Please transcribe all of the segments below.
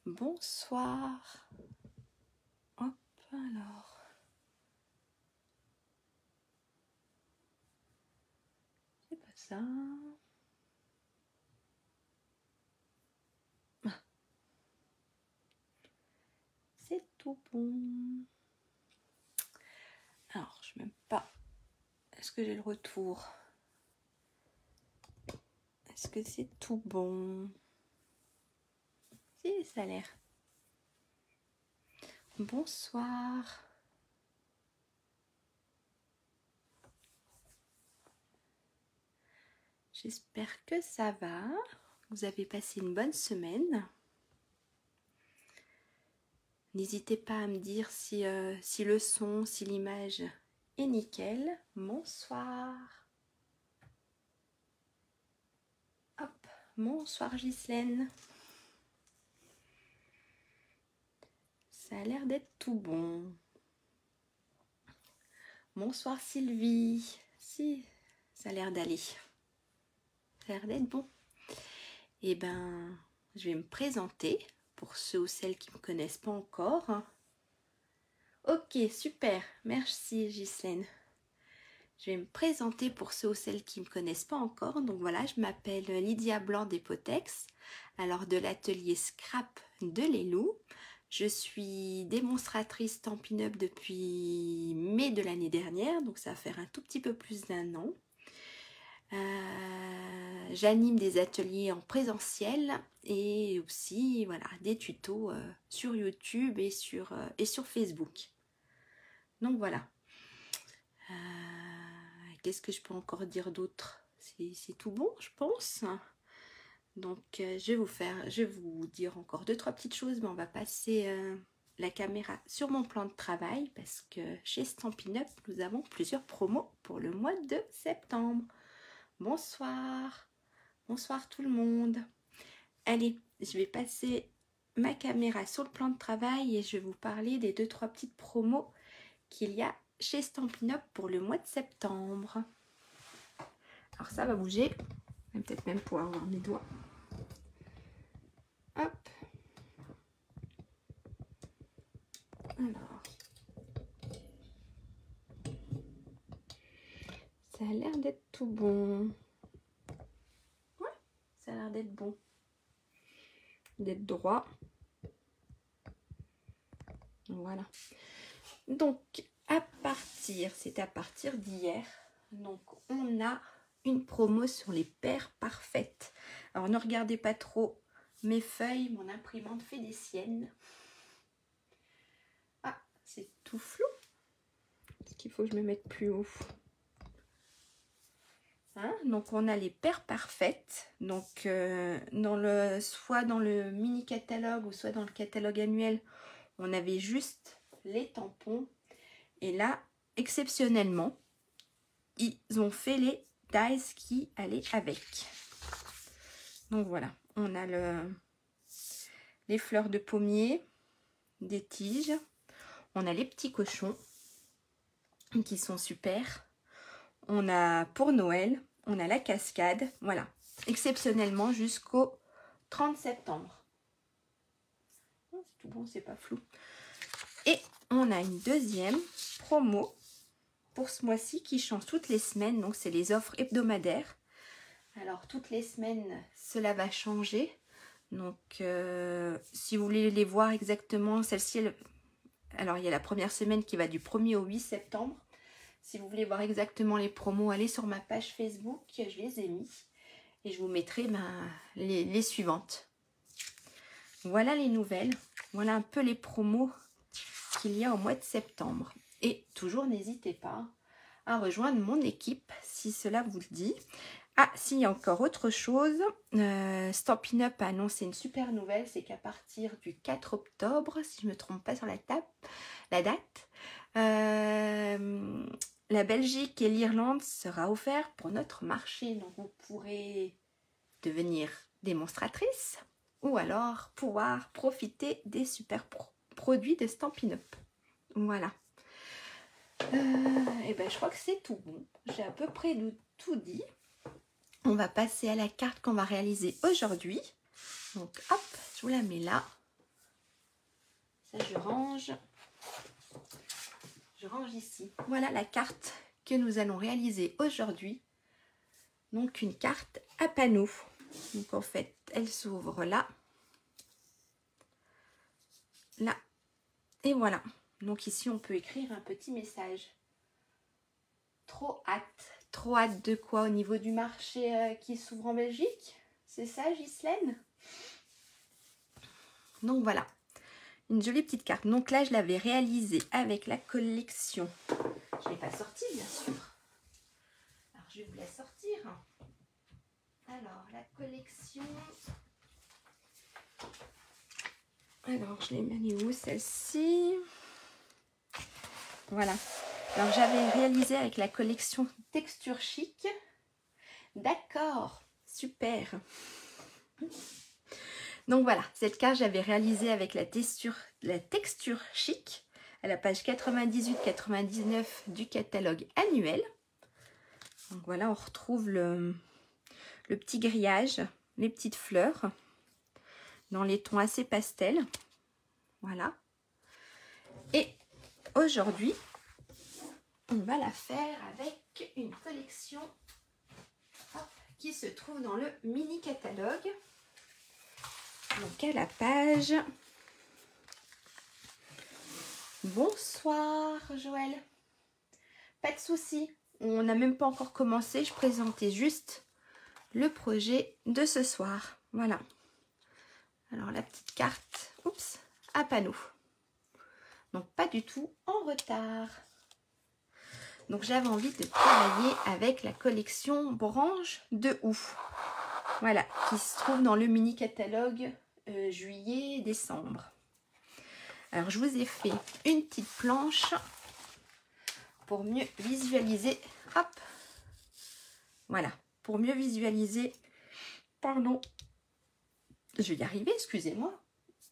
Bonsoir. Hop, alors. C'est pas ça. Ah. C'est tout bon. Alors, je ne sais même pas. Est-ce que j'ai le retour? Est-ce que c'est tout bon? Si, ça a l'air. Bonsoir. J'espère que ça va. Vous avez passé une bonne semaine. N'hésitez pas à me dire si le son, si l'image est nickel. Bonsoir. Hop, bonsoir Ghislaine. Ça a l'air d'être tout bon. Bonsoir Sylvie. Si, ça a l'air d'aller. Ça a l'air d'être bon. Eh ben, je vais me présenter pour ceux ou celles qui ne me connaissent pas encore. Ok, super. Merci Ghislaine. Je vais me présenter pour ceux ou celles qui ne me connaissent pas encore. Donc voilà, je m'appelle Lydia Blanc des Potex, alors de l'atelier Scrap de Lelou. Je suis démonstratrice Stampin' Up depuis mai de l'année dernière, donc ça va faire un tout petit peu plus d'1 an. J'anime des ateliers en présentiel et aussi voilà, des tutos sur YouTube et sur Facebook. Donc voilà. Qu'est-ce que je peux encore dire d'autre? C'est tout bon, je pense. Donc je vais vous dire encore 2-3 petites choses, mais on va passer la caméra sur mon plan de travail parce que chez Stampin' Up, nous avons plusieurs promos pour le mois de septembre. Bonsoir, bonsoir tout le monde. Allez, je vais passer ma caméra sur le plan de travail et je vais vous parler des 2-3 petites promos qu'il y a chez Stampin' Up pour le mois de septembre. Alors ça va bouger, je vais peut-être même pouvoir voir mes doigts. Hop. Alors, ça a l'air d'être tout bon. Ouais, ça a l'air d'être bon. D'être droit. Voilà. Donc, c'est à partir d'hier. Donc, on a une promo sur les paires parfaites. Alors, ne regardez pas trop mes feuilles. Mon imprimante fait des siennes. Ah, c'est tout flou. Est-ce qu'il faut que je me mette plus haut? Hein, donc on a les paires parfaites, donc soit dans le mini catalogue ou soit dans le catalogue annuel, on avait juste les tampons et là exceptionnellement ils ont fait les dies qui allaient avec. Donc voilà, on a les fleurs de pommier, des tiges, on a les petits cochons qui sont super, on a pour Noël, on a la cascade, voilà, exceptionnellement jusqu'au 30 septembre. Oh, c'est tout bon, c'est pas flou. Et on a une deuxième promo pour ce mois-ci qui change toutes les semaines, donc c'est les offres hebdomadaires. Alors toutes les semaines, cela va changer. Donc si vous voulez les voir exactement, celle-ci, alors il y a la première semaine qui va du 1er au 8 septembre. Si vous voulez voir exactement les promos, allez sur ma page Facebook, je les ai mis. Et je vous mettrai les suivantes. Voilà les nouvelles. Voilà un peu les promos qu'il y a au mois de septembre. Et toujours n'hésitez pas à rejoindre mon équipe si cela vous le dit. Ah, s'il y a encore autre chose, Stampin' Up a annoncé une super nouvelle, c'est qu'à partir du 4 octobre, si je ne me trompe pas sur la date, la Belgique et l'Irlande sera offert pour notre marché. Donc vous pourrez devenir démonstratrice ou alors pouvoir profiter des super produits de Stampin' Up. Voilà. Et ben je crois que c'est tout bon. J'ai à peu près tout dit. On va passer à la carte qu'on va réaliser aujourd'hui. Donc hop, je vous la mets là. Ça, je range. Je range ici. Voilà la carte que nous allons réaliser aujourd'hui. Donc, une carte à panneaux. Donc, en fait, elle s'ouvre là. Là. Et voilà. Donc, ici, on peut écrire un petit message. Trop hâte. Trop hâte de quoi? Au niveau du marché qui s'ouvre en Belgique? C'est ça, Ghislaine? Donc, voilà. Une jolie petite carte. Donc là, je l'avais réalisée avec la collection. Je ne l'ai pas sortie, bien sûr. Alors, je vais vous la sortir. Alors, la collection. Alors, je l'ai mis où, celle-ci? Voilà. Alors, j'avais réalisé avec la collection Texture Chic. D'accord. Super. Donc voilà, cette carte j'avais réalisée avec la texture chic à la page 98-99 du catalogue annuel. Donc voilà, on retrouve le petit grillage, les petites fleurs dans les tons assez pastels. Voilà. Et aujourd'hui, on va la faire avec une collection qui se trouve dans le mini catalogue. Donc à la page... Bonsoir Joël. Pas de souci, on n'a même pas encore commencé. Je présentais juste le projet de ce soir. Voilà. Alors la petite carte, oups, à panneaux. Donc pas du tout en retard. Donc j'avais envie de travailler avec la collection Branche de Houx. Voilà, qui se trouve dans le mini catalogue juillet-décembre. Alors je vous ai fait une petite planche pour mieux visualiser. Hop, voilà, pour mieux visualiser, pardon, je vais y arriver, excusez-moi,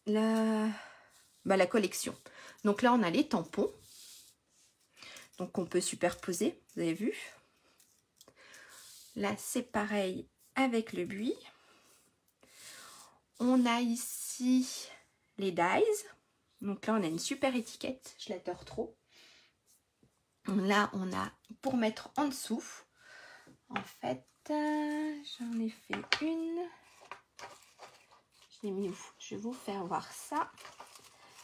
la collection. Donc là on a les tampons, donc on peut superposer, vous avez vu. Là c'est pareil avec le buis. On a ici les dies. Donc là, on a une super étiquette. Je l'adore trop. Là, on a pour mettre en dessous. En fait, j'en ai fait une. Je l'ai mis où? Je vais vous faire voir ça.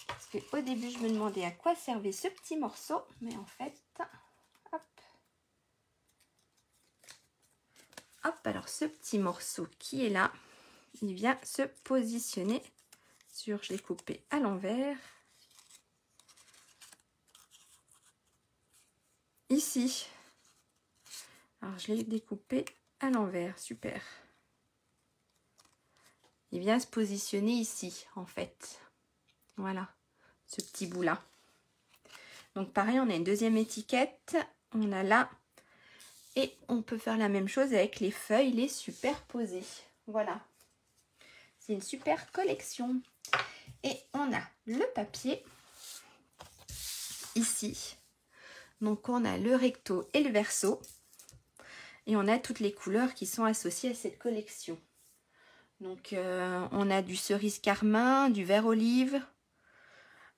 Parce qu'au début, je me demandais à quoi servait ce petit morceau. Mais en fait, hop. Hop, alors ce petit morceau qui est là, il vient se positionner sur, je l'ai coupé à l'envers. Ici. Alors je l'ai découpé à l'envers, super. Il vient se positionner ici en fait. Voilà, ce petit bout là. Donc pareil, on a une deuxième étiquette, on a là. Et on peut faire la même chose avec les feuilles, les superposer. Voilà. C'est une super collection. Et on a le papier ici. Donc on a le recto et le verso. Et on a toutes les couleurs qui sont associées à cette collection. Donc on a du cerise carmin, du vert olive,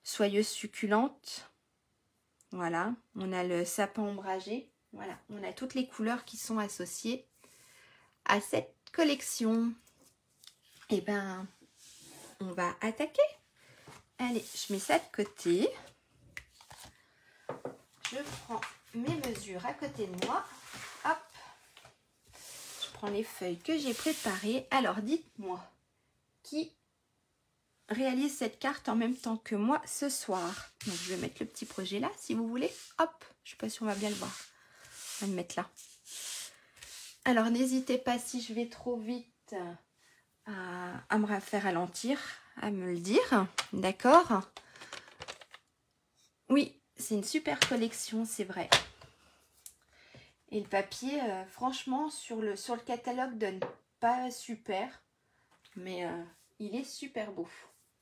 soyeuse succulente. Voilà, on a le sapin ombragé. Voilà, on a toutes les couleurs qui sont associées à cette collection. Et ben, on va attaquer. Allez, je mets ça de côté. Je prends mes mesures à côté de moi. Hop. Je prends les feuilles que j'ai préparées. Alors, dites-moi, qui réalise cette carte en même temps que moi ce soir? Donc, je vais mettre le petit projet là, si vous voulez. Hop, je ne sais pas si on va bien le voir. On va le mettre là. Alors, n'hésitez pas si je vais trop vite à me faire ralentir, à me le dire. D'accord? Oui, c'est une super collection, c'est vrai. Et le papier, franchement, sur le catalogue, donne pas super. Mais il est super beau.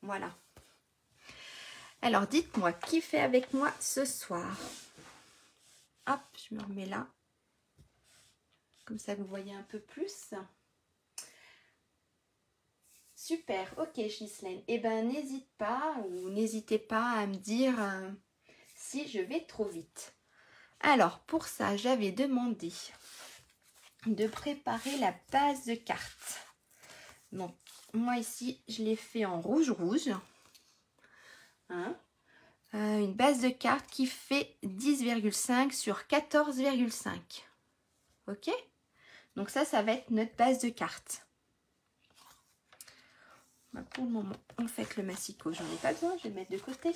Voilà. Alors, dites-moi, qui fait avec moi ce soir? Hop, je me remets là. Comme ça, vous voyez un peu plus. Super, ok Ghislaine. Eh ben n'hésite pas ou n'hésitez pas à me dire si je vais trop vite. Alors pour ça, j'avais demandé de préparer la base de carte. Donc moi ici, je l'ai fait en rouge. Hein, une base de carte qui fait 10,5 sur 14,5. Ok? Donc ça va être notre base de carte. Pour le moment, on fait le massicot, j'en ai pas besoin, je vais le mettre de côté.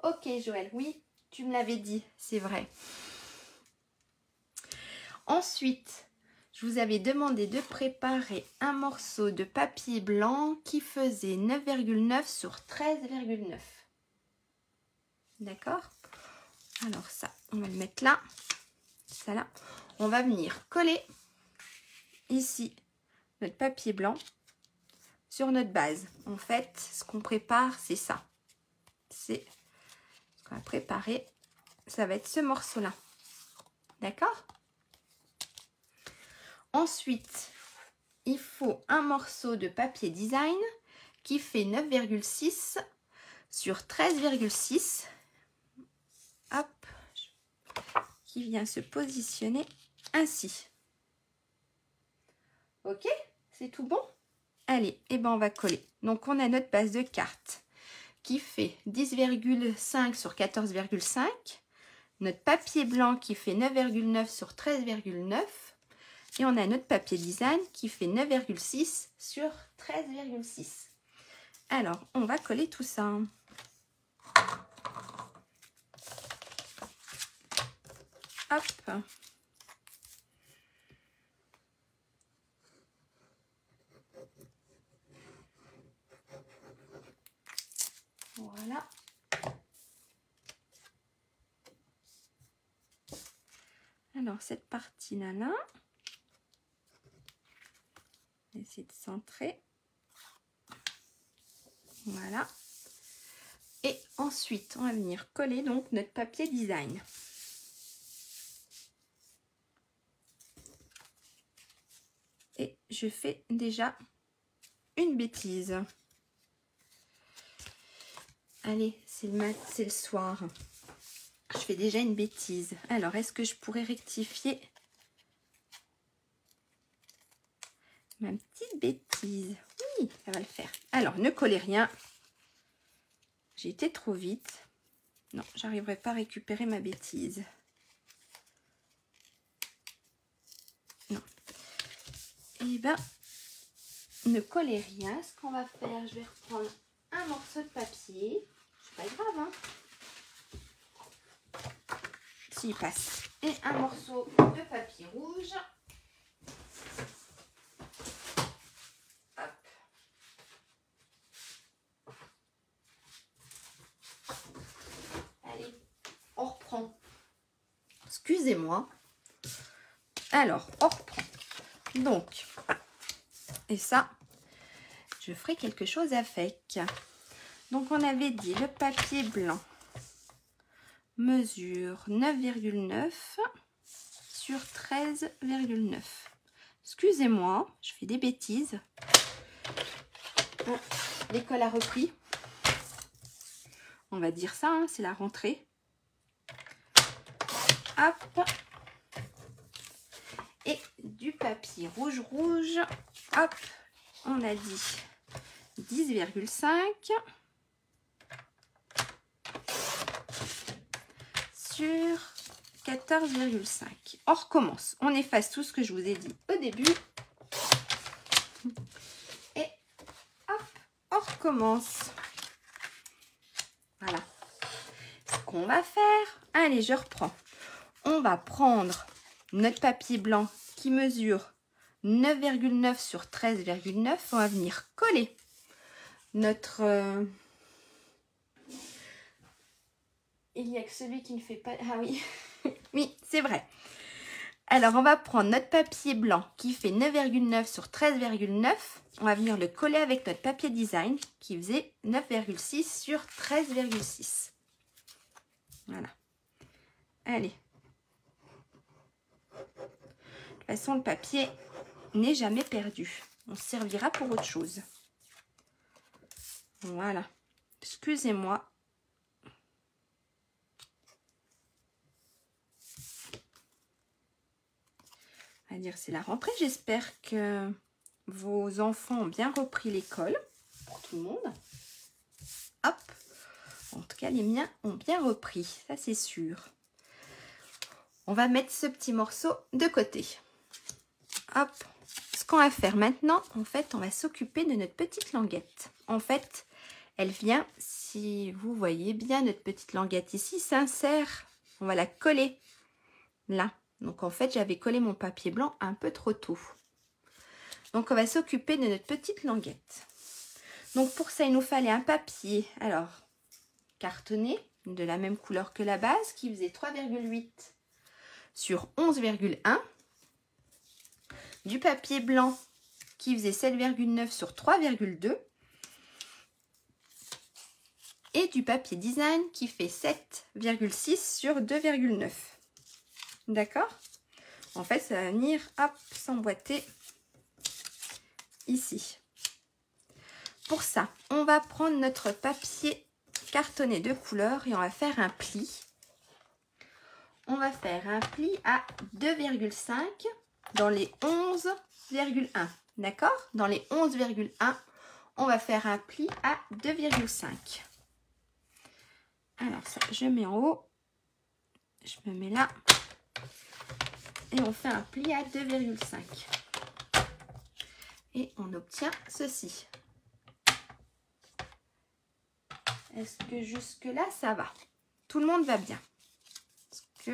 Ok Joël, oui, tu me l'avais dit, c'est vrai. Ensuite, je vous avais demandé de préparer un morceau de papier blanc qui faisait 9,9 sur 13,9. D'accord? Alors ça, on va le mettre là. Ça là. On va venir coller ici notre papier blanc sur notre base. En fait, ce qu'on prépare, c'est ça. C'est ce qu'on va préparer. Ça va être ce morceau-là. D'accord? Ensuite, il faut un morceau de papier design qui fait 9,6 sur 13,6. Hop, qui vient se positionner ainsi. Ok, c'est tout bon? Allez, et ben on va coller. Donc on a notre base de carte qui fait 10,5 sur 14,5. Notre papier blanc qui fait 9,9 sur 13,9. Et on a notre papier design qui fait 9,6 sur 13,6. Alors, on va coller tout ça. Hop. Voilà. Alors, cette partie-là, on va essayer de centrer. Voilà. Et ensuite, on va venir coller donc notre papier design. Et je fais déjà une bêtise. Allez, c'est le soir. Je fais déjà une bêtise. Alors, est-ce que je pourrais rectifier ma petite bêtise? Oui, ça va le faire. Alors, ne collez rien. J'ai été trop vite. Non, j'arriverai pas à récupérer ma bêtise. Non. Eh ben, ne collez rien. Ce qu'on va faire, je vais reprendre un morceau de papier. C'est pas grave, hein. S'il passe. Et un morceau de papier rouge. Hop. Allez, on reprend. Excusez-moi. Alors, on reprend. Donc, et ça, je ferai quelque chose avec. Donc, on avait dit le papier blanc mesure 9,9 sur 13,9. Excusez-moi, je fais des bêtises. L'école a repris. On va dire ça, hein, c'est la rentrée. Hop. Et du papier rouge. Hop, on a dit 10,5 sur 14,5. On recommence. On efface tout ce que je vous ai dit au début. Et hop, on recommence. Voilà. Ce qu'on va faire, allez, je reprends. On va prendre notre papier blanc qui mesure 9,9 sur 13,9. On va venir coller notre... Il n'y a que celui qui ne fait pas... Ah oui, oui, c'est vrai. Alors, on va prendre notre papier blanc qui fait 9,9 sur 13,9. On va venir le coller avec notre papier design qui faisait 9,6 sur 13,6. Voilà. Allez. De toute façon, le papier n'est jamais perdu. On se servira pour autre chose. Voilà. Excusez-moi. On va dire c'est la rentrée. J'espère que vos enfants ont bien repris l'école. Pour tout le monde. Hop. En tout cas, les miens ont bien repris. Ça, c'est sûr. On va mettre ce petit morceau de côté. Hop. Ce qu'on va faire maintenant, en fait, on va s'occuper de notre petite languette. En fait, elle vient, si vous voyez bien, notre petite languette ici s'insère. On va la coller là. Donc, en fait, j'avais collé mon papier blanc un peu trop tôt. Donc, on va s'occuper de notre petite languette. Donc, pour ça, il nous fallait un papier, alors, cartonné, de la même couleur que la base, qui faisait 3,8 sur 11,1. Du papier blanc, qui faisait 7,9 sur 3,2. Et du papier design, qui fait 7,6 sur 2,9. D'accord? En fait, ça va venir, hop, s'emboîter ici. Pour ça, on va prendre notre papier cartonné de couleur et on va faire un pli. On va faire un pli à 2,5 dans les 11,1. D'accord? Dans les 11,1, on va faire un pli à 2,5. Alors ça, je mets en haut. Je me mets là. Et on fait un pli à 2,5. Et on obtient ceci. Est-ce que jusque-là, ça va? Tout le monde va bien. Parce que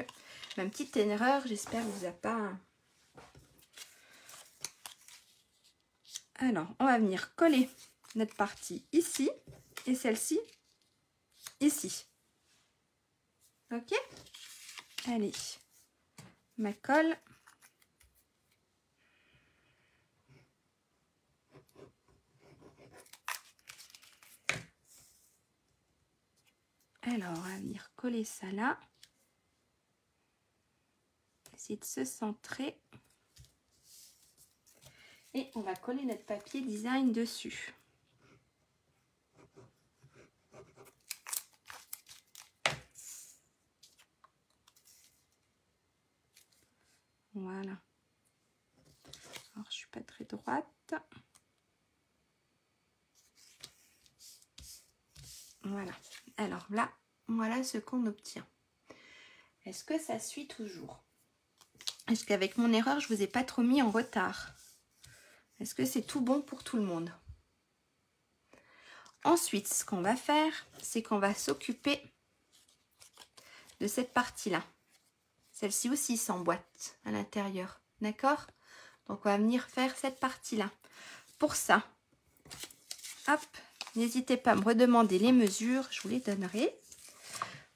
ma petite erreur, j'espère que vous a pas... Alors, on va venir coller notre partie ici. Et celle-ci, ici. Ok? Allez. Ma colle. Alors, on va venir coller ça là. Essayer de se centrer. Et on va coller notre papier design dessus. Voilà. Alors, je suis pas très droite. Voilà. Alors là, voilà ce qu'on obtient. Est-ce que ça suit toujours? Est-ce qu'avec mon erreur, je vous ai pas trop mis en retard? Est-ce que c'est tout bon pour tout le monde? Ensuite, ce qu'on va faire, c'est qu'on va s'occuper de cette partie-là. Celle-ci aussi s'emboîte à l'intérieur. D'accord? Donc, on va venir faire cette partie-là. Pour ça, hop, n'hésitez pas à me redemander les mesures, je vous les donnerai.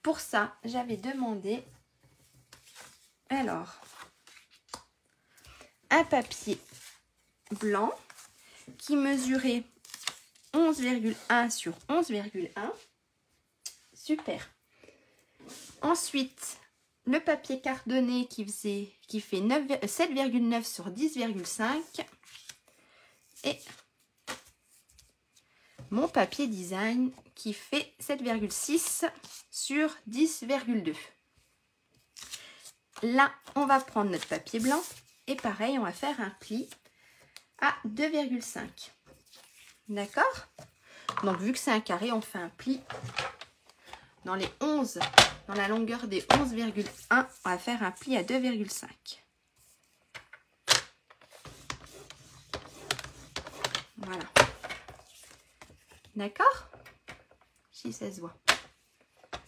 Pour ça, j'avais demandé, alors, un papier blanc qui mesurait 11,1 sur 11,1. Super. Ensuite, le papier cartonné qui fait 7,9 sur 10,5. Et mon papier design qui fait 7,6 sur 10,2. Là, on va prendre notre papier blanc et pareil, on va faire un pli à 2,5. D'accord? Donc, vu que c'est un carré, on fait un pli dans les 11, dans la longueur des 11,1, on va faire un pli à 2,5. Voilà. D'accord? Si ça se voit.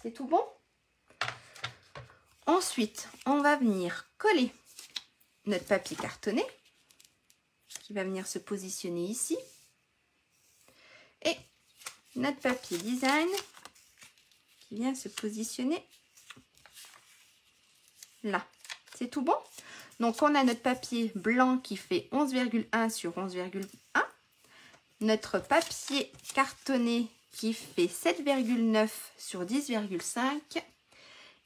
C'est tout bon? Ensuite, on va venir coller notre papier cartonné qui va venir se positionner ici. Et notre papier design qui vient se positionner là. C'est tout bon? Donc, on a notre papier blanc qui fait 11,1 sur 11,1. Notre papier cartonné qui fait 7,9 sur 10,5.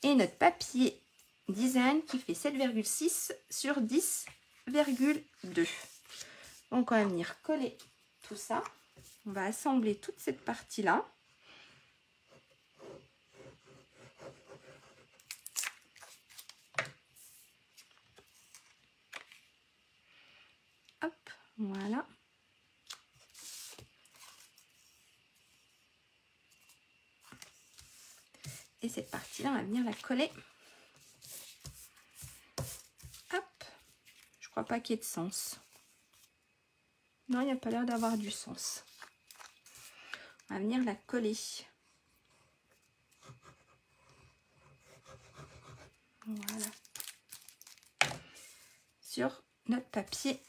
Et notre papier design qui fait 7,6 sur 10,2. Donc on va venir coller tout ça. On va assembler toute cette partie-là. Hop, voilà. Et cette partie-là, on va venir la coller. Hop. Je crois pas qu'il y ait de sens. Non, il n'y a pas l'air d'avoir du sens. On va venir la coller. Voilà. Sur notre papier.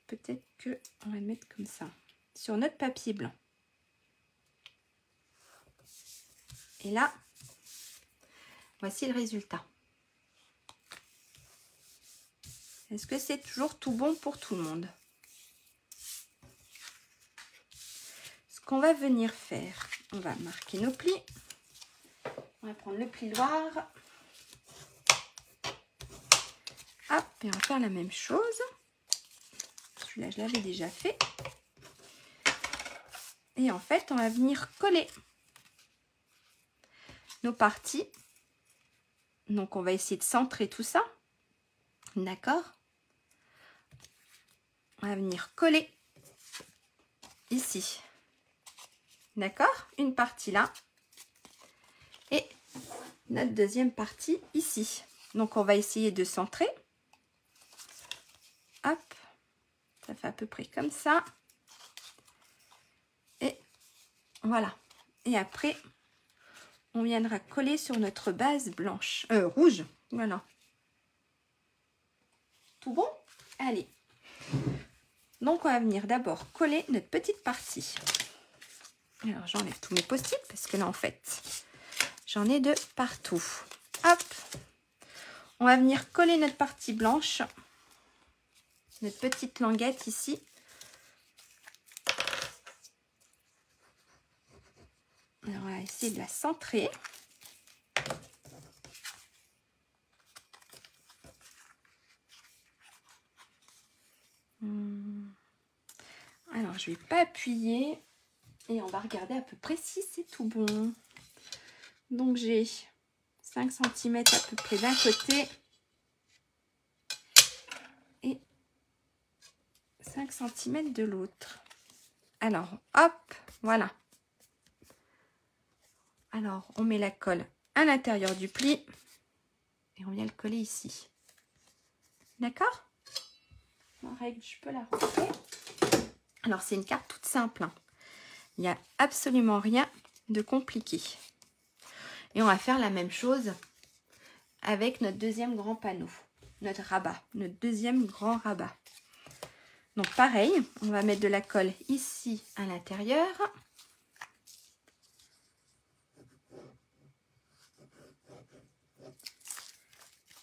Peut-être que on va le mettre comme ça. Sur notre papier blanc. Et là, voici le résultat. Est-ce que c'est toujours tout bon pour tout le monde? Ce qu'on va venir faire, on va marquer nos plis. On va prendre le plioir. Hop, et on va faire la même chose. Celui-là, je l'avais déjà fait. Et en fait, on va venir coller nos parties. Donc, on va essayer de centrer tout ça. D'accord? On va venir coller ici. D'accord? Une partie là. Et notre deuxième partie ici. Donc, on va essayer de centrer. Hop. Ça fait à peu près comme ça. Et voilà. Et après, on viendra coller sur notre base blanche. Rouge. Voilà. Tout bon? Allez. Donc, on va venir d'abord coller notre petite partie. Alors, j'enlève tous mes post-it parce que là, en fait, j'en ai de partout. Hop. On va venir coller notre partie blanche. Notre petite languette ici. Alors, on va essayer de la centrer. Alors, je ne vais pas appuyer. Et on va regarder à peu près si c'est tout bon. Donc, j'ai 5 cm à peu près d'un côté. Et 5 cm de l'autre. Alors, hop, voilà. Alors, on met la colle à l'intérieur du pli. Et on vient le coller ici. D'accord? En règle, je peux la rentrer. Alors, c'est une carte toute simple. Hein. Il n'y a absolument rien de compliqué. Et on va faire la même chose avec notre deuxième grand panneau. Notre rabat. Notre deuxième grand rabat. Donc, pareil, on va mettre de la colle ici à l'intérieur.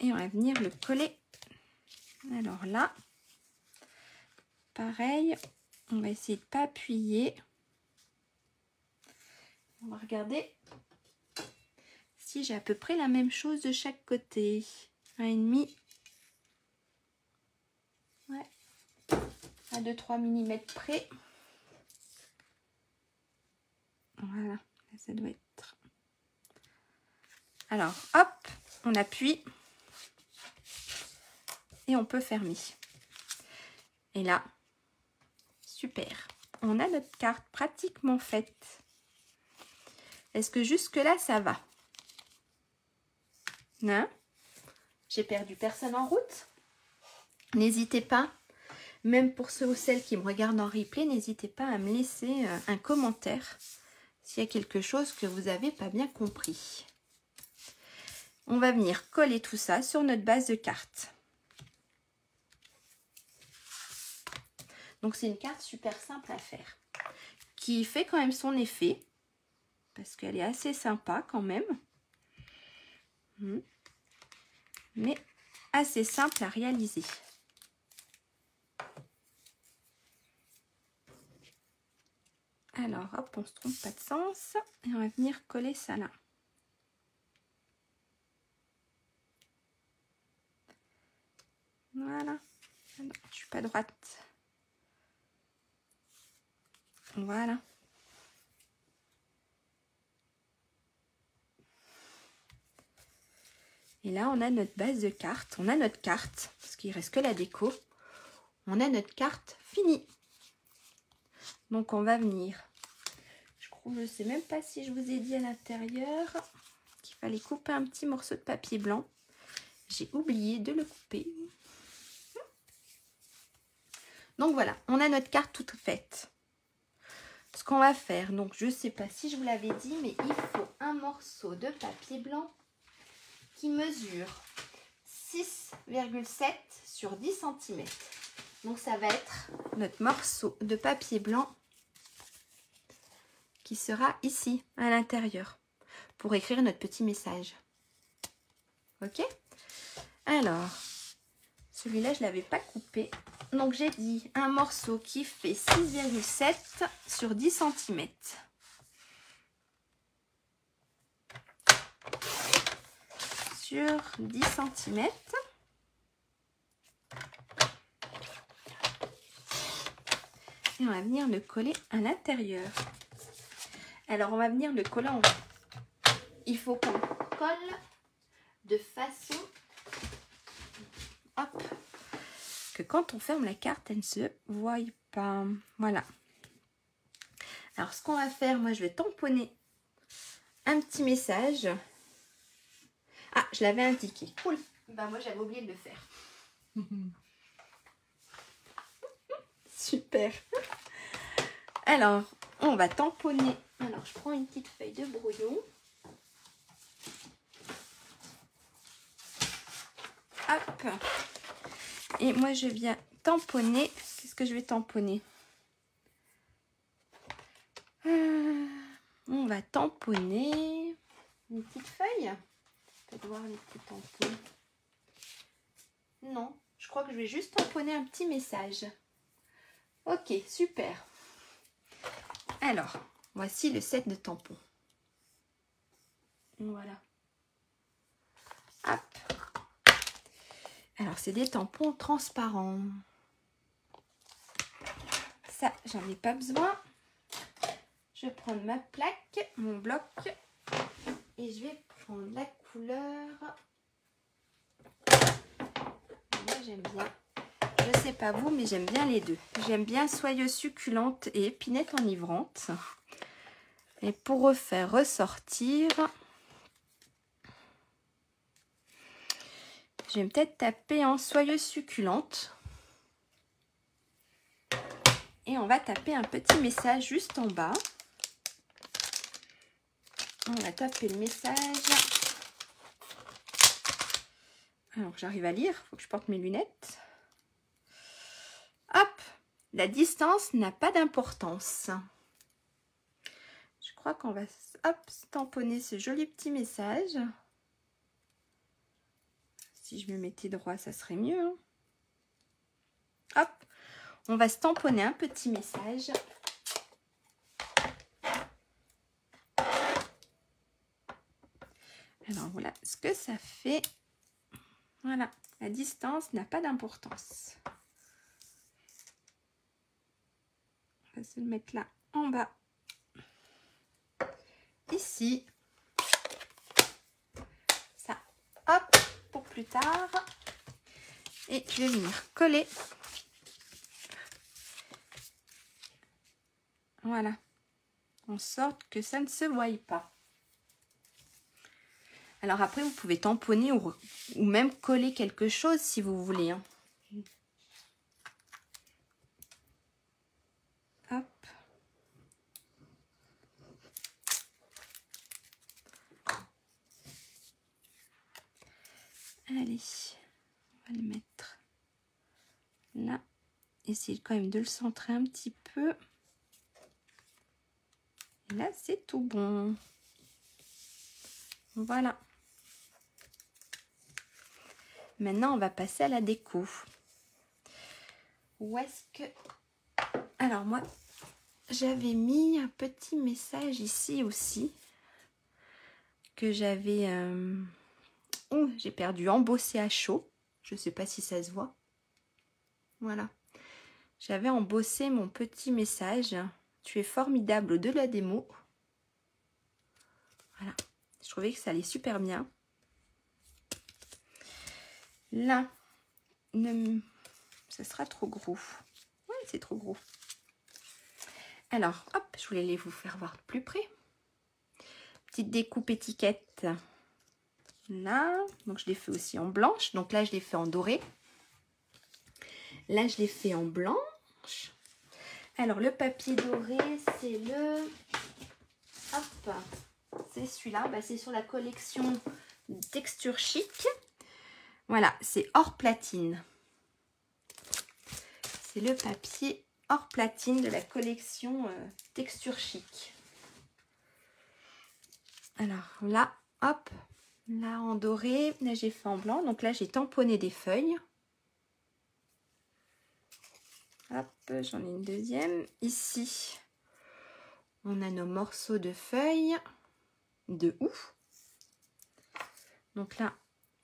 Et on va venir le coller. Alors là, pareil, on va essayer de ne pas appuyer. On va regarder si j'ai à peu près la même chose de chaque côté. 1,5. Ouais. À 2-3 mm près. Voilà, ça doit être. Alors, hop, on appuie. Et on peut fermer. Et là, super. On a notre carte pratiquement faite. Est-ce que jusque-là, ça va? Non? J'ai perdu personne en route? N'hésitez pas, même pour ceux ou celles qui me regardent en replay, n'hésitez pas à me laisser un commentaire s'il y a quelque chose que vous n'avez pas bien compris. On va venir coller tout ça sur notre base de carte. Donc, c'est une carte super simple à faire, qui fait quand même son effet, parce qu'elle est assez sympa quand même. Mais assez simple à réaliser. Alors, hop, on se trompe pas de sens. Et on va venir coller ça là. Voilà. Non, je suis pas droite. Voilà. Et là, on a notre base de cartes. On a notre carte, parce qu'il ne reste que la déco. On a notre carte finie. Donc, on va venir. Je ne sais même pas si je vous ai dit à l'intérieur qu'il fallait couper un petit morceau de papier blanc. J'ai oublié de le couper. Donc, voilà. On a notre carte toute faite. Ce qu'on va faire, donc, je ne sais pas si je vous l'avais dit, mais il faut un morceau de papier blanc qui mesure 6,7 sur 10 cm. Donc ça va être notre morceau de papier blanc qui sera ici à l'intérieur pour écrire notre petit message. Ok? Alors, celui-là je ne l'avais pas coupé. Donc j'ai dit un morceau qui fait 6,7 sur 10 cm. Sur 10 cm. Et on va venir le coller à l'intérieur. Alors on va venir le coller en haut. Il faut qu'on colle de façon hop, que quand on ferme la carte, elle ne se voie pas. Voilà. Alors ce qu'on va faire, moi je vais tamponner un petit message. Ah, je l'avais indiqué. Cool. Ben moi j'avais oublié de le faire. Super. Alors, on va tamponner. Alors, je prends une petite feuille de brouillon. Hop. Et moi, je viens tamponner. Qu'est-ce que je vais tamponner? On va tamponner une petite feuille. Peut-être voir les petits tampons. Non, je crois que je vais juste tamponner un petit message. Ok, super. Alors, voici le set de tampons. Voilà. Hop. Alors, c'est des tampons transparents. Ça, j'en ai pas besoin. Je vais prendre ma plaque, mon bloc. Et je vais prendre la couleur. Moi, j'aime bien. Je sais pas vous, mais j'aime bien les deux. J'aime bien soyeuse succulente et épinette enivrante. Et pour refaire ressortir, je vais peut-être taper en soyeuse succulente. Et on va taper un petit message juste en bas. On va taper le message. Alors, j'arrive à lire. Il faut que je porte mes lunettes. Hop! La distance n'a pas d'importance. Je crois qu'on va hop, tamponner ce joli petit message. Si je me mettais droit, ça serait mieux. Hein. Hop! On va se tamponner un petit message. Alors voilà ce que ça fait. Voilà, la distance n'a pas d'importance. On va se le mettre là en bas. Ici. Ça, hop, pour plus tard. Et je vais venir coller. Voilà. En sorte que ça ne se voie pas. Alors après, vous pouvez tamponner ou même coller quelque chose si vous voulez. Hein. Hop. Allez, on va le mettre là. Essayez quand même de le centrer un petit peu. Et là, c'est tout bon. Voilà. Maintenant, on va passer à la déco. Où est-ce que... Alors, moi, j'avais mis un petit message ici aussi. Que j'avais... Oh, j'ai perdu embossé à chaud. Je ne sais pas si ça se voit. Voilà. J'avais embossé mon petit message. Tu es formidable au-delà des mots. Voilà. Je trouvais que ça allait super bien. Là, ça sera trop gros. Oui, c'est trop gros. Alors, hop, je voulais vous faire voir de plus près. Petite découpe étiquette. Là, donc je l'ai fait aussi en blanche. Donc là, je l'ai fait en doré. Là, je l'ai fait en blanche. Alors, le papier doré, c'est le... Hop, c'est celui-là. Bah, c'est sur la collection Texture Chic. Voilà, c'est hors platine. C'est le papier hors platine de la collection Texture Chic. Alors là, hop, là en doré, là j'ai fait en blanc. Donc là, j'ai tamponné des feuilles. Hop, j'en ai une deuxième. Ici, on a nos morceaux de feuilles de ouf. Donc là,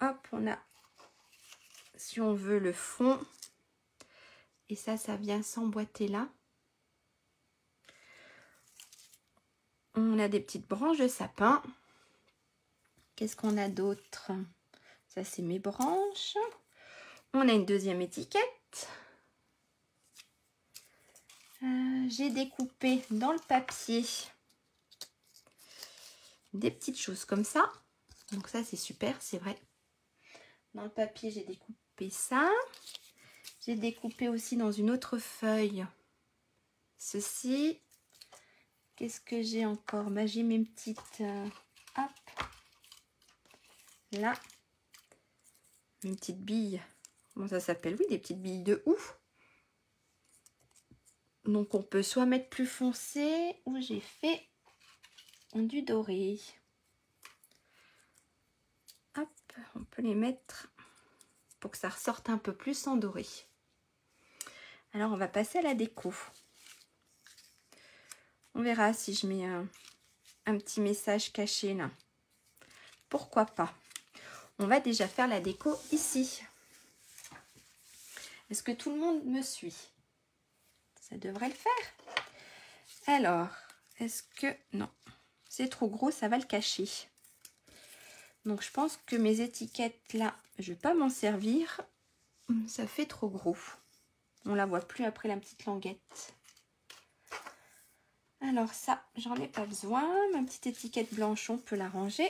hop, on a, si on veut, le fond. Et ça vient s'emboîter là. On a des petites branches de sapin. Qu'est-ce qu'on a d'autre? Ça, c'est mes branches. On a une deuxième étiquette. J'ai découpé dans le papier des petites choses comme ça. Donc ça, c'est super, c'est vrai. Dans le papier, j'ai découpé ça. J'ai découpé aussi dans une autre feuille ceci. Qu'est-ce que j'ai encore? Bah, j'ai mes petites... hop. Là. Une petite bille. Comment ça s'appelle? Oui, des petites billes de ouf. Donc, on peut soit mettre plus foncé ou j'ai fait du doré. Hop, on peut les mettre pour que ça ressorte un peu plus en doré. Alors, on va passer à la déco. On verra si je mets un petit message caché là. Pourquoi pas? On va déjà faire la déco ici. Est-ce que tout le monde me suit? Ça devrait le faire. Alors, est-ce que... Non, c'est trop gros, ça va le cacher. Donc, je pense que mes étiquettes là, je ne vais pas m'en servir. Ça fait trop gros. On la voit plus après la petite languette. Alors ça, j'en ai pas besoin. Ma petite étiquette blanche, on peut la ranger.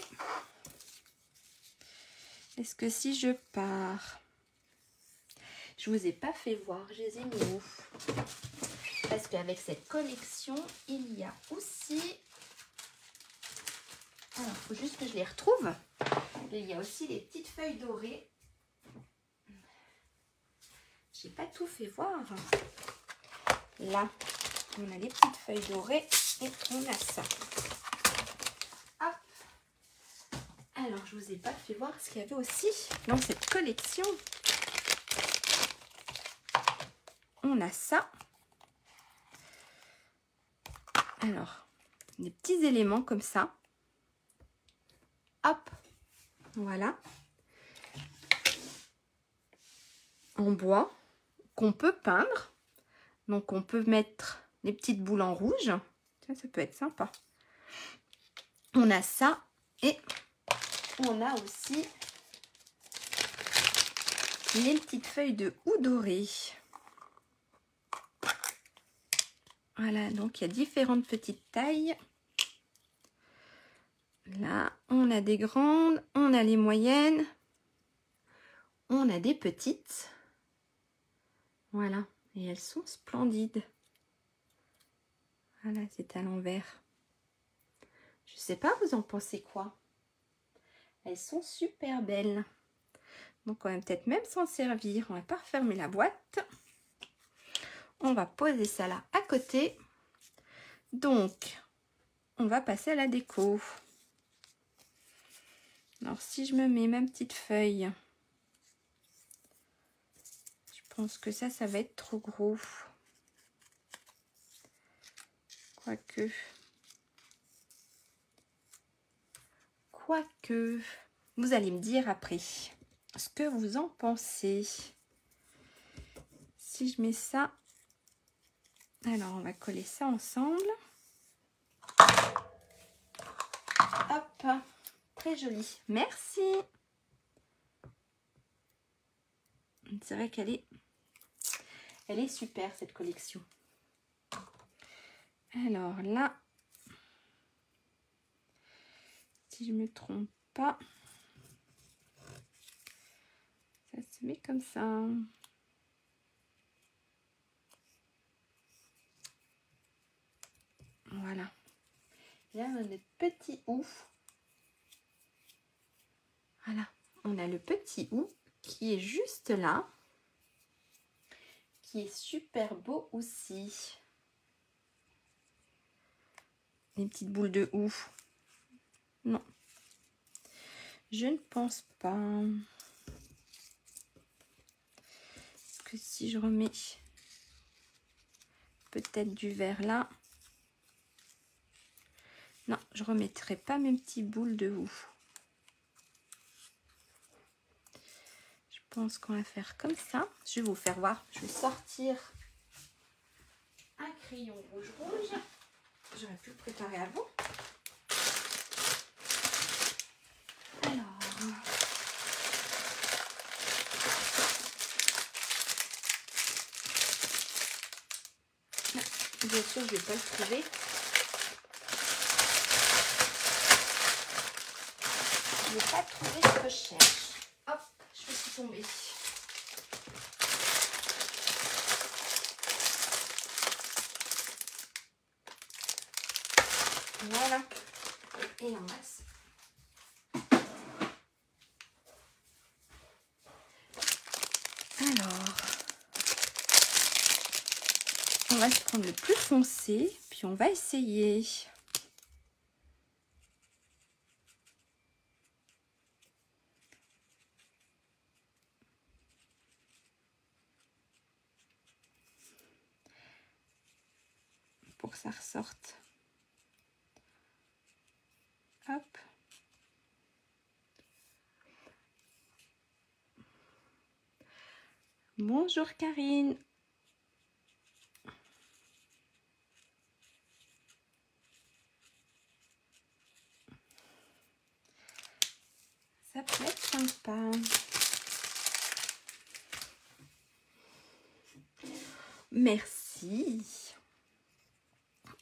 Est-ce que si je pars... Je vous ai pas fait voir, je les ai mis où? Parce qu'avec cette collection, il y a aussi... Alors, il faut juste que je les retrouve. Il y a aussi les petites feuilles dorées. J'ai pas tout fait voir. Là, on a les petites feuilles dorées et on a ça. Hop. Alors, je vous ai pas fait voir ce qu'il y avait aussi dans cette collection. On a ça. Alors, des petits éléments comme ça. Hop. Voilà. En bois qu'on peut peindre. Donc, on peut mettre les petites boules en rouge. Ça peut être sympa. On a ça et on a aussi les petites feuilles de houx dorées. Voilà, donc il y a différentes petites tailles. Là, on a des grandes, on a les moyennes, on a des petites. Voilà, et elles sont splendides. Voilà, c'est à l'envers. Je sais pas, vous en pensez quoi? Elles sont super belles. Donc, on va peut-être même s'en servir. On va pas refermer la boîte. On va poser ça là à côté. Donc, on va passer à la déco. Alors, si je me mets ma petite feuille, je pense que ça va être trop gros. Quoique, vous allez me dire après ce que vous en pensez. si je mets ça, alors on va coller ça ensemble. Hop, très joli. Merci. C'est vrai qu'elle est super cette collection. Alors là, si je me trompe pas, ça se met comme ça. Voilà. Là, on a notre petit ouf. Voilà, on a le petit ouf qui est juste là, qui est super beau aussi. Les petites boules de ouf. Non, je ne pense pas. Parce que si je remets peut-être du vert là, non, je remettrai pas mes petites boules de ouf. Je pense qu'on va faire comme ça. Je vais vous faire voir. Je vais sortir un crayon rouge. J'aurais pu le préparer avant. Alors, bien sûr, je ne vais pas le trouver. Je ne vais pas trouver ce que je cherche. Hop, je fais tout tomber. Voilà. Et en masse. Alors, on va se prendre le plus foncé, puis on va essayer. Pour que ça ressorte. Hop. Bonjour Karine. Ça peut être sympa. Merci.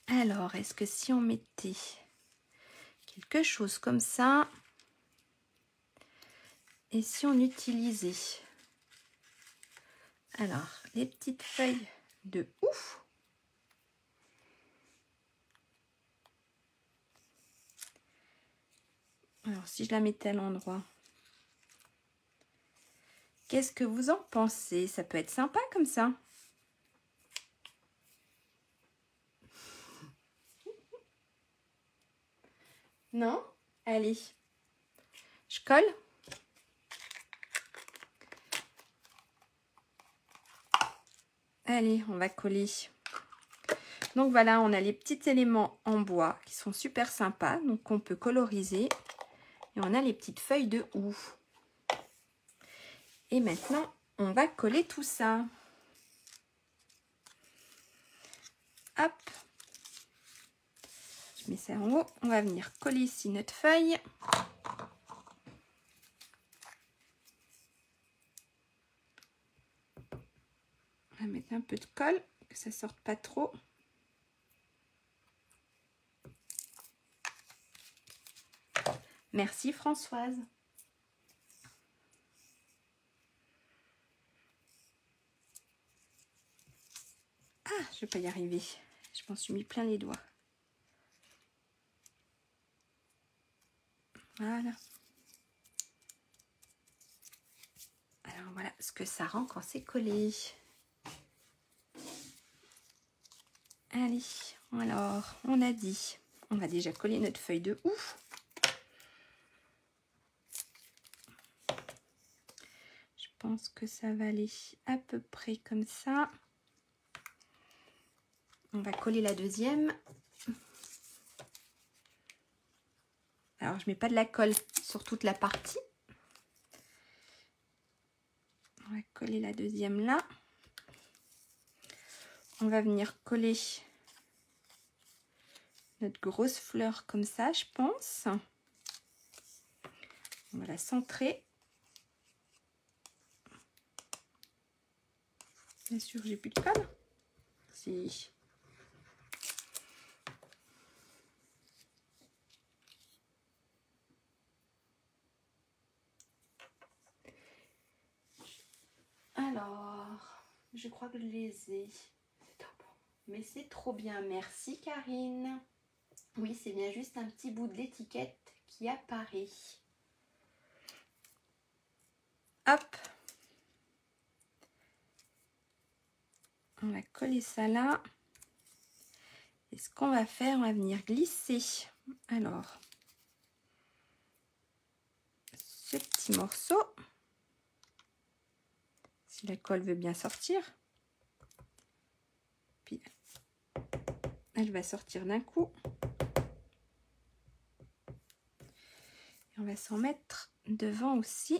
Alors, est-ce que si on mettait quelque chose comme ça, et si on utilisait, alors, les petites feuilles de ouf. Alors, si je la mettais à l'endroit, qu'est-ce que vous en pensez? Ça peut être sympa comme ça. Non? Allez, je colle. Allez, on va coller. Donc voilà, on a les petits éléments en bois qui sont super sympas, donc on peut coloriser. Et on a les petites feuilles de ouf. Et maintenant, on va coller tout ça. Hop. Je mets ça en haut. On va venir coller ici notre feuille. On va mettre un peu de colle, que ça sorte pas trop. Merci Françoise. Ah, je vais pas y arriver. Je m'en suis mis plein les doigts. Voilà. Alors voilà ce que ça rend quand c'est collé. Allez, alors on a dit, on va déjà coller notre feuille de ouf. Je pense que ça va aller à peu près comme ça. On va coller la deuxième. Alors, je mets pas de la colle sur toute la partie. On va coller la deuxième là. on va venir coller notre grosse fleur comme ça, je pense. On va la centrer. Bien sûr, j'ai plus de colle. Si. Alors, je crois que je les ai. Mais c'est trop bien. Merci Karine. Oui, c'est bien juste un petit bout de l'étiquette qui apparaît. Hop. On va coller ça là. Et ce qu'on va faire, on va venir glisser. Alors, ce petit morceau. Si la colle veut bien sortir. Puis, elle va sortir d'un coup. Et on va s'en mettre devant aussi.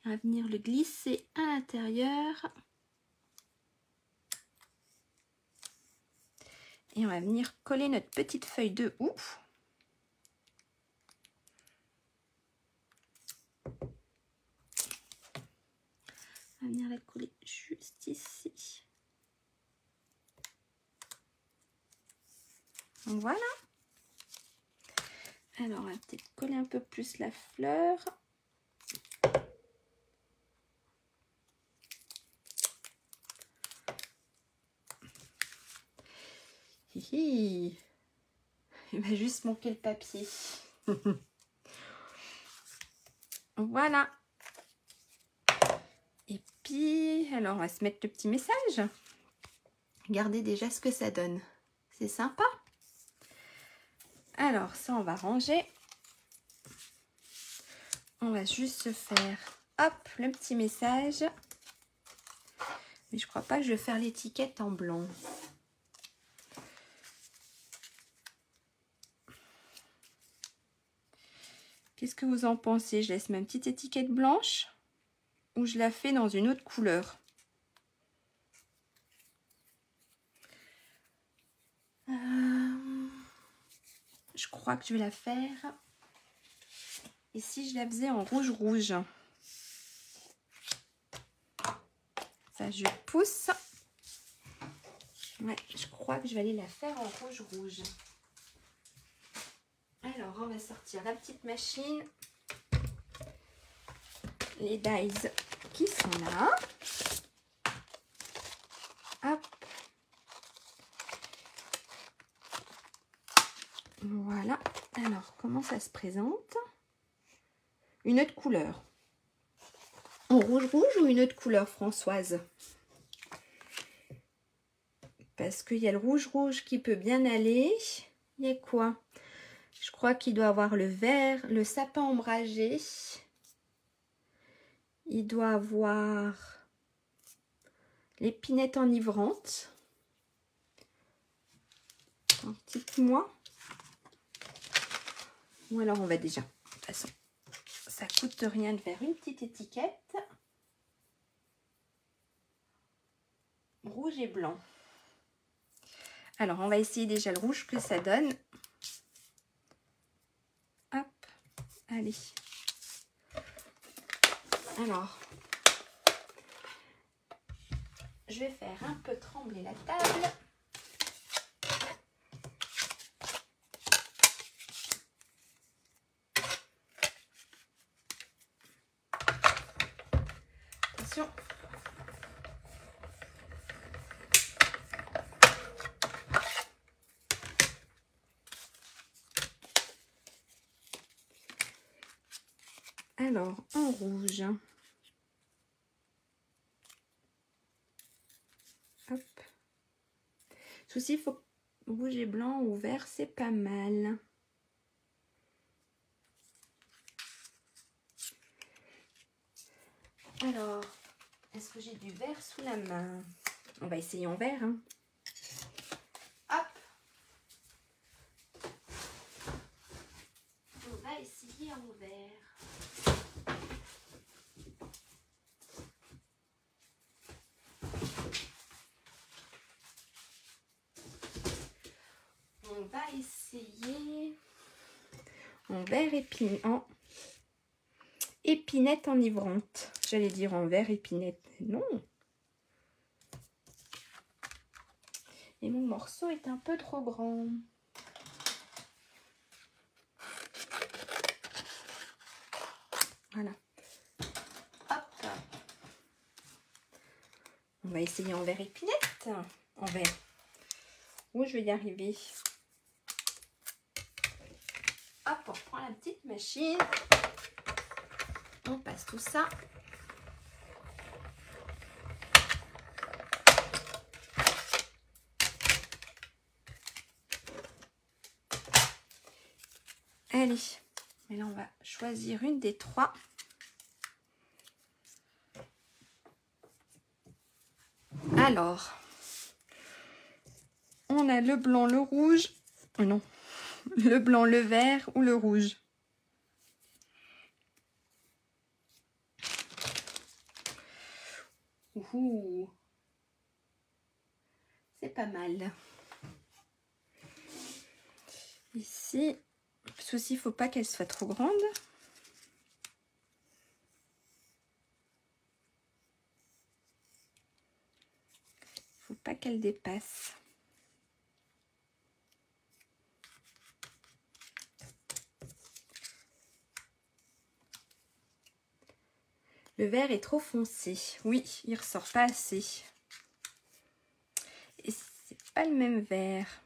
On va venir le glisser à l'intérieur. Et on va venir coller notre petite feuille de houx. On va venir la coller juste ici. Donc voilà. Alors, on va peut-être coller un peu plus la fleur. Hihi. Il va juste manquer le papier. Voilà. Et puis, alors, on va se mettre le petit message. Regardez déjà ce que ça donne. C'est sympa. Alors, ça, on va ranger. On va juste se faire, hop, le petit message. Mais je crois pas que je vais faire l'étiquette en blanc. Qu'est-ce que vous en pensez? Je laisse ma petite étiquette blanche ou je la fais dans une autre couleur? Je crois que je vais la faire. Et si je la faisais en rouge-rouge? Ça, je pousse. Ouais, je crois que je vais aller la faire en rouge-rouge. Alors, on va sortir la petite machine. Les dies qui sont là. Hop. Voilà. Alors, comment ça se présente? Une autre couleur. En rouge-rouge ou une autre couleur, Françoise? Parce qu'il y a le rouge-rouge qui peut bien aller. Il y a quoi? Je crois qu'il doit avoir le vert, le sapin ombragé. Il doit avoir l'épinette enivrante. Dites-moi. Ou alors on va déjà. De toute façon, ça coûte rien de faire une petite étiquette. Rouge et blanc. Alors, on va essayer déjà le rouge que ça donne. Hop, allez. Alors, je vais faire un peu trembler la table. Attention. Alors, en rouge. Hop. Souci, il faut rouge et blanc ou vert, c'est pas mal. Alors, est-ce que j'ai du vert sous la main? On va essayer en vert. Hein. Hop. On va essayer en vert. en vert épinette enivrante. J'allais dire en vert épinette, non. Et mon morceau est un peu trop grand. Voilà. Hop. On va essayer en vert épinette. En vert. Où je vais y arriver. Hop, on prend la petite machine. On passe tout ça. Allez. Et là, on va choisir une des trois. Alors, on a le blanc, le rouge. Non, le blanc, le vert ou le rouge. Ouh, c'est pas mal. Ici, le souci, il ne faut pas qu'elle soit trop grande. Faut pas qu'elle dépasse. Le vert est trop foncé. Oui, il ressort pas assez. Et c'est pas le même vert.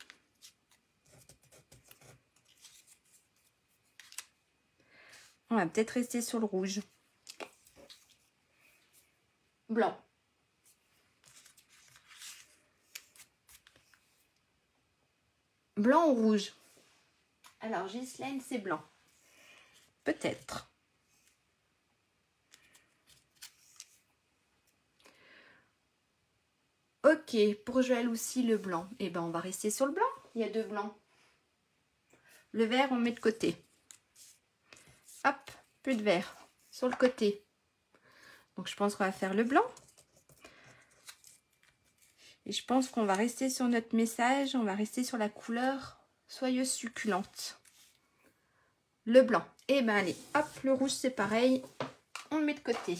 On va peut-être rester sur le rouge. Blanc. Blanc ou rouge? Alors, Ghislaine, c'est blanc. Peut-être. Ok, pour Joël aussi, le blanc. Eh ben, on va rester sur le blanc. Il y a deux blancs. Le vert, on met de côté. Hop, plus de vert. Sur le côté. Donc, je pense qu'on va faire le blanc. Et je pense qu'on va rester sur notre message. On va rester sur la couleur soyeuse succulente. Le blanc. Et ben allez, hop, le rouge c'est pareil. On le met de côté.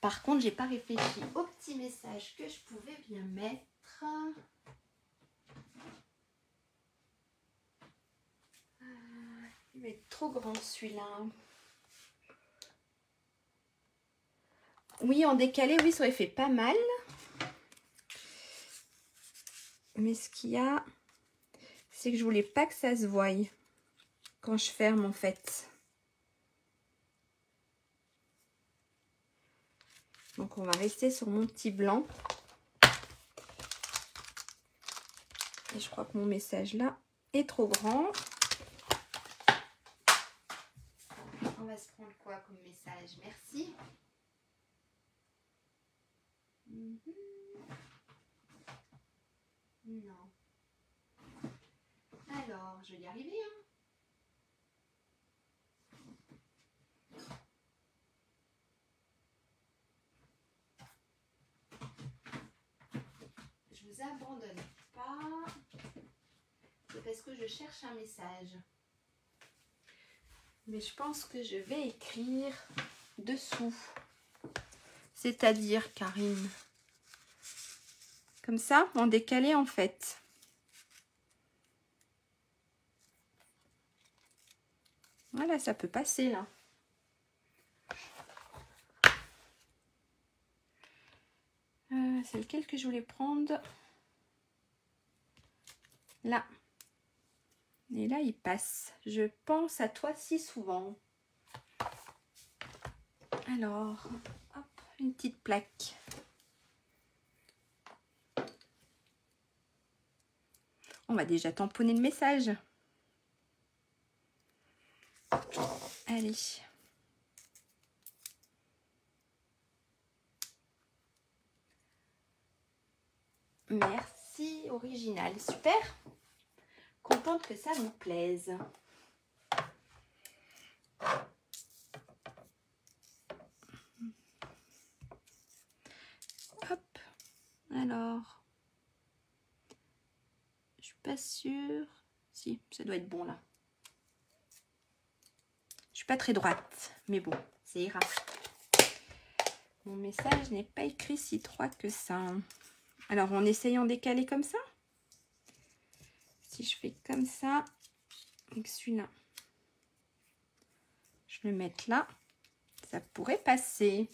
Par contre, j'ai pas réfléchi au petit message que je pouvais bien mettre. Il va être trop grand celui-là. Oui, en décalé, oui, ça aurait fait pas mal. Mais ce qu'il y a, c'est que je voulais pas que ça se voie quand je ferme en fait. Donc on va rester sur mon petit blanc. Et je crois que mon message là est trop grand. On va se prendre quoi comme message? Merci. Non. Alors, je vais y arriver. Hein. Je vous abandonne pas. C'est parce que je cherche un message. Mais je pense que je vais écrire dessous. C'est-à-dire, Karine. Comme ça, en décalé en fait. Voilà, ça peut passer là. C'est lequel que je voulais prendre? Là. Et là, il passe. Je pense à toi si souvent. Alors, hop, une petite plaque. On va déjà tamponner le message. Allez. Merci, original. Super. Contente que ça vous plaise. Hop. Alors. Je pas sûre. Si, ça doit être bon là. Je suis pas très droite, mais bon, ça ira. Mon message n'est pas écrit si droit que ça. Alors, en essayant d'écaler comme ça. Si je fais comme ça, et que celui-là, je le mets là, ça pourrait passer.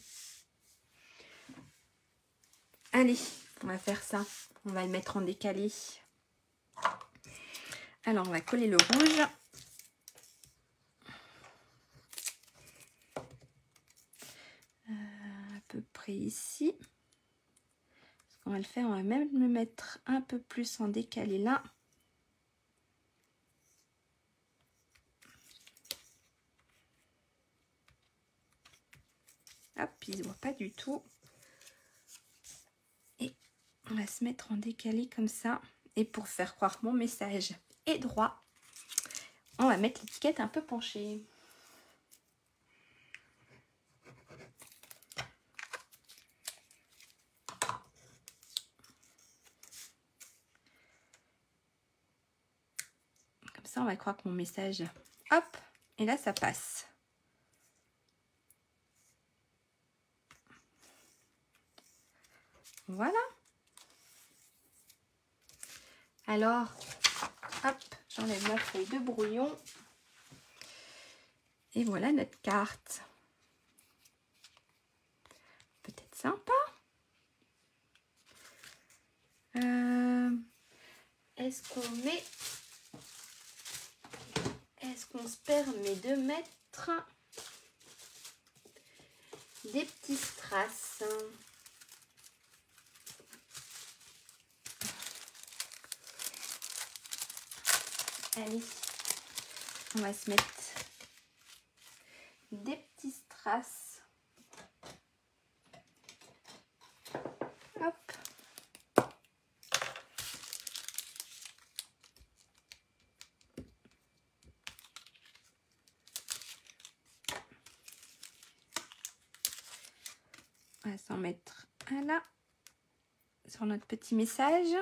Allez, on va faire ça. On va le mettre en décalé. Alors, on va coller le rouge. À peu près ici. On va le faire, on va même le mettre un peu plus en décalé là. Hop, il ne se voit pas du tout. Et on va se mettre en décalé comme ça. Et pour faire croire que mon message est droit, on va mettre l'étiquette un peu penchée. Comme ça, on va croire que mon message... Hop, et là, ça passe. Voilà. Alors, hop, j'enlève ma feuille de brouillon. Et voilà notre carte. Peut-être sympa. Est-ce qu'on met... Est-ce qu'on se permet de mettre des petits strass? Allez, on va se mettre des petits strass. Hop. On va s'en mettre un là, sur notre petit message.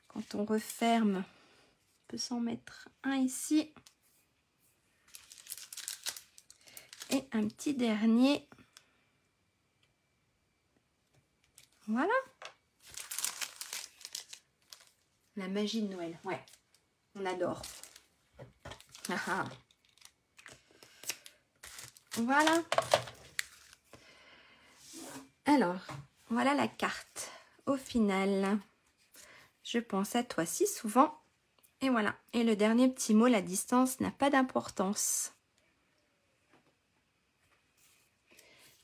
Quand on referme, on peut s'en mettre un ici. Et un petit dernier. Voilà. La magie de Noël, ouais, on adore. Ah ah. Voilà. Alors, voilà la carte. Au final, je pense à toi si souvent. Et voilà. Et le dernier petit mot, la distance n'a pas d'importance.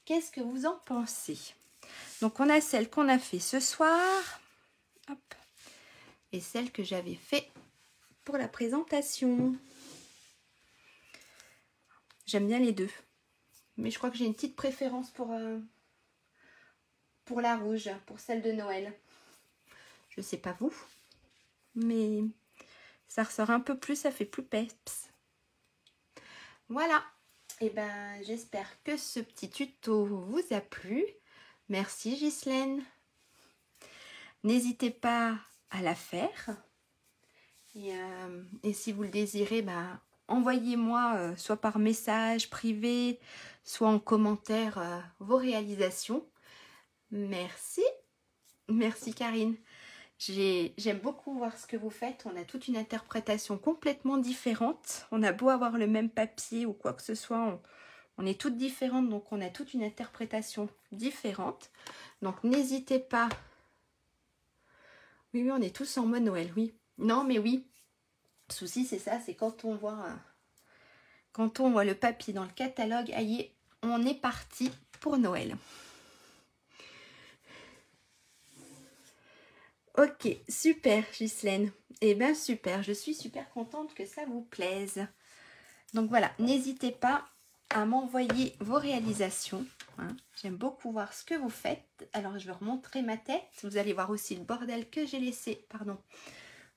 Qu'est-ce que vous en pensez? Donc, on a celle qu'on a fait ce soir. Hop. Et celle que j'avais fait pour la présentation. J'aime bien les deux. Mais je crois que j'ai une petite préférence pour la rouge, pour celle de Noël. Je sais pas vous, mais ça ressort un peu plus, ça fait plus peps. Voilà. Et ben j'espère que ce petit tuto vous a plu. Merci Ghislaine. N'hésitez pas à la faire. Et si vous le désirez, ben, envoyez-moi soit par message privé, soit en commentaire vos réalisations. Merci. Merci Karine. J'aime beaucoup voir ce que vous faites. On a toute une interprétation complètement différente. On a beau avoir le même papier ou quoi que ce soit, on est toutes différentes, donc on a toute une interprétation différente. Donc n'hésitez pas. Oui, on est tous en mode Noël, oui. Non, mais oui. Le souci, c'est ça, c'est quand on voit le papier dans le catalogue, aïe, on est parti pour Noël. Ok, super Ghislaine. Eh bien super, je suis super contente que ça vous plaise. Donc voilà, n'hésitez pas à m'envoyer vos réalisations. Hein. J'aime beaucoup voir ce que vous faites. Alors je vais remontrer ma tête. Vous allez voir aussi le bordel que j'ai laissé, pardon,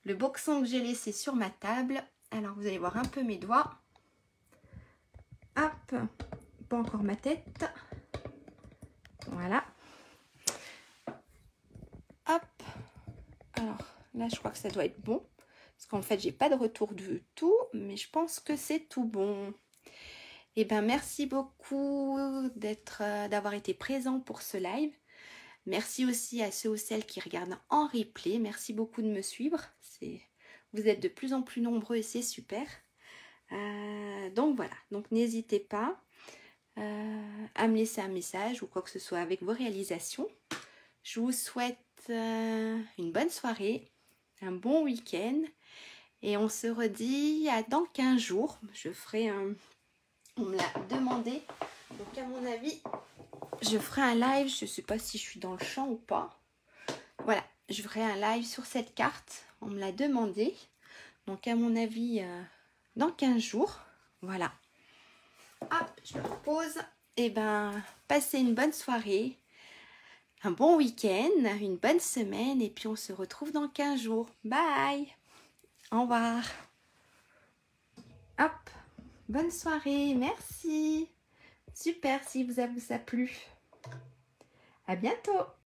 le boxon que j'ai laissé sur ma table. Alors vous allez voir un peu mes doigts. Hop, pas encore ma tête. Voilà. Hop. Là, je crois que ça doit être bon. Parce qu'en fait, j'ai pas de retour de tout, mais je pense que c'est tout bon. Et ben, merci beaucoup d'avoir été présent pour ce live. Merci aussi à ceux ou celles qui regardent en replay. Merci beaucoup de me suivre. Vous êtes de plus en plus nombreux et c'est super. Donc voilà, donc n'hésitez pas à me laisser un message ou quoi que ce soit avec vos réalisations. Je vous souhaite une bonne soirée, un bon week-end et on se redit dans 15 jours. Je ferai on me l'a demandé, donc à mon avis, je ferai un live. Je ne sais pas si je suis dans le champ ou pas. Voilà, je ferai un live sur cette carte. On me l'a demandé. Donc à mon avis, dans 15 jours. Voilà. Hop, je me repose. Et ben, passez une bonne soirée, un bon week-end, une bonne semaine. Et puis on se retrouve dans 15 jours. Bye. Au revoir. Hop, bonne soirée. Merci. Super si vous a plu. À bientôt.